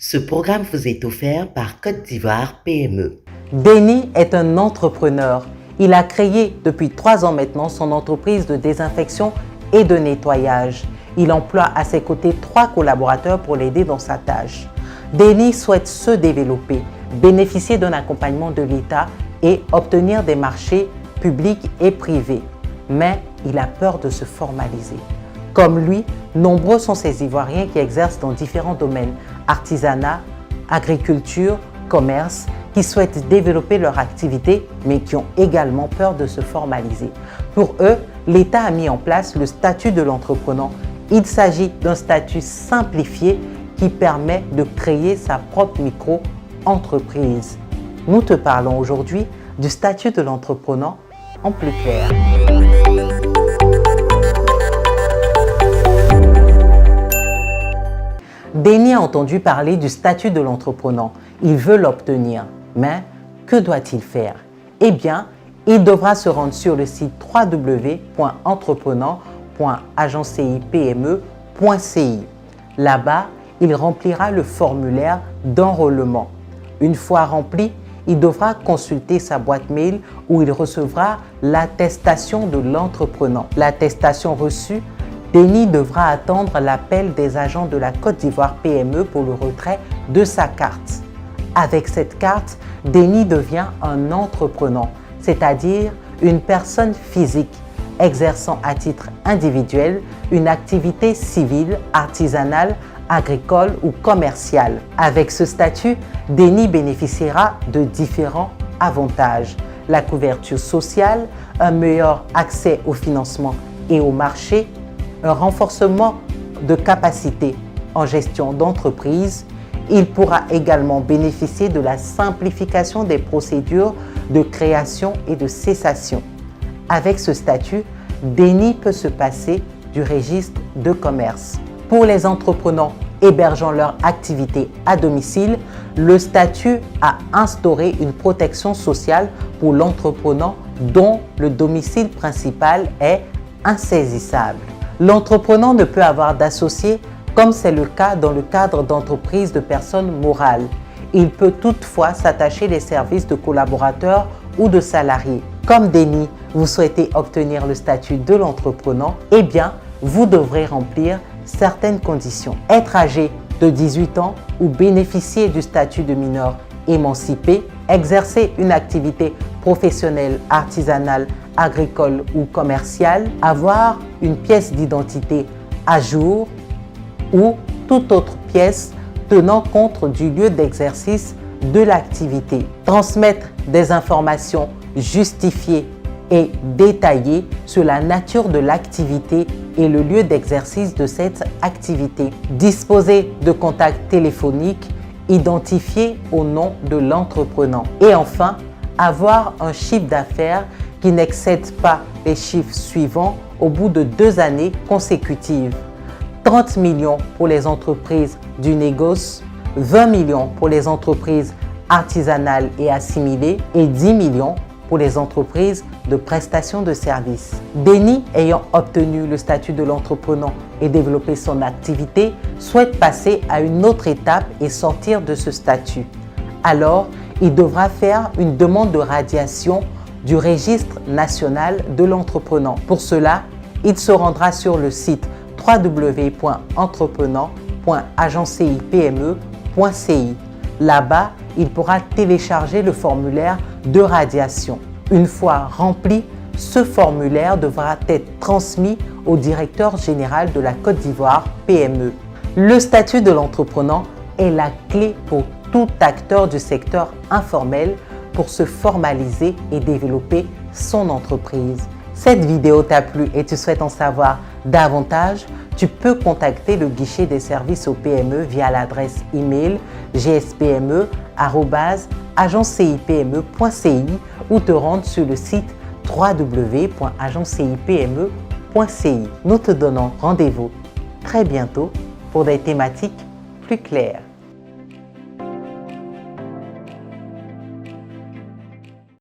Ce programme vous est offert par Côte d'Ivoire PME. Denis est un entrepreneur. Il a créé depuis 3 ans maintenant son entreprise de désinfection et de nettoyage. Il emploie à ses côtés 3 collaborateurs pour l'aider dans sa tâche. Denis souhaite se développer, bénéficier d'un accompagnement de l'État et obtenir des marchés publics et privés. Mais il a peur de se formaliser. Comme lui, nombreux sont ces Ivoiriens qui exercent dans différents domaines, artisanat, agriculture, commerce, qui souhaitent développer leur activité, mais qui ont également peur de se formaliser. Pour eux, l'État a mis en place le statut de l'entrepreneur. Il s'agit d'un statut simplifié qui permet de créer sa propre micro-entreprise. Nous te parlons aujourd'hui du statut de l'entrepreneur en plus clair. Denis a entendu parler du statut de l'entrepreneur. Il veut l'obtenir. Mais que doit-il faire? Eh bien, il devra se rendre sur le site www.entrepreneur.agencipme.ci. Là-bas, il remplira le formulaire d'enrôlement. Une fois rempli, il devra consulter sa boîte mail où il recevra l'attestation de l'entrepreneur. L'attestation reçue, Denis devra attendre l'appel des agents de la Côte d'Ivoire PME pour le retrait de sa carte. Avec cette carte, Denis devient un entrepreneur, c'est-à-dire une personne physique exerçant à titre individuel une activité civile, artisanale, agricole ou commerciale. Avec ce statut, Denis bénéficiera de différents avantages. La couverture sociale, un meilleur accès au financement et au marché, un renforcement de capacité en gestion d'entreprise. Il pourra également bénéficier de la simplification des procédures de création et de cessation. Avec ce statut, Denis peut se passer du registre de commerce. Pour les entrepreneurs hébergeant leur activité à domicile, le statut a instauré une protection sociale pour l'entrepreneur dont le domicile principal est insaisissable. L'entrepreneur ne peut avoir d'associé comme c'est le cas dans le cadre d'entreprises de personnes morales. Il peut toutefois s'attacher les services de collaborateurs ou de salariés. Comme Denis, vous souhaitez obtenir le statut de l'entrepreneur, eh bien, vous devrez remplir certaines conditions. Être âgé de 18 ans ou bénéficier du statut de mineur émancipé, exercer une activité professionnelle, artisanale, agricole ou commerciale, avoir une pièce d'identité à jour, ou toute autre pièce tenant compte du lieu d'exercice de l'activité. Transmettre des informations justifiées et détaillées sur la nature de l'activité et le lieu d'exercice de cette activité. Disposer de contacts téléphoniques identifiés au nom de l'entrepreneur. Et enfin, avoir un chiffre d'affaires qui n'excède pas les chiffres suivants au bout de 2 années consécutives. 30 millions pour les entreprises du négoce, 20 millions pour les entreprises artisanales et assimilées et 10 millions pour les entreprises de prestation de services. Denis, ayant obtenu le statut de l'entrepreneur et développé son activité, souhaite passer à une autre étape et sortir de ce statut. Alors, il devra faire une demande de radiation du registre national de l'entrepreneur. Pour cela, il se rendra sur le site www.entrepreneur.agencipme.ci. Là-bas, il pourra télécharger le formulaire de radiation. Une fois rempli, ce formulaire devra être transmis au directeur général de la Côte d'Ivoire PME. Le statut de l'entrepreneur est la clé pour tout acteur du secteur informel pour se formaliser et développer son entreprise. Cette vidéo t'a plu et tu souhaites en savoir davantage, tu peux contacter le guichet des services aux PME via l'adresse email gspme@agencipme.ci ou te rendre sur le site www.agencipme.ci. Nous te donnons rendez-vous très bientôt pour des thématiques plus claires.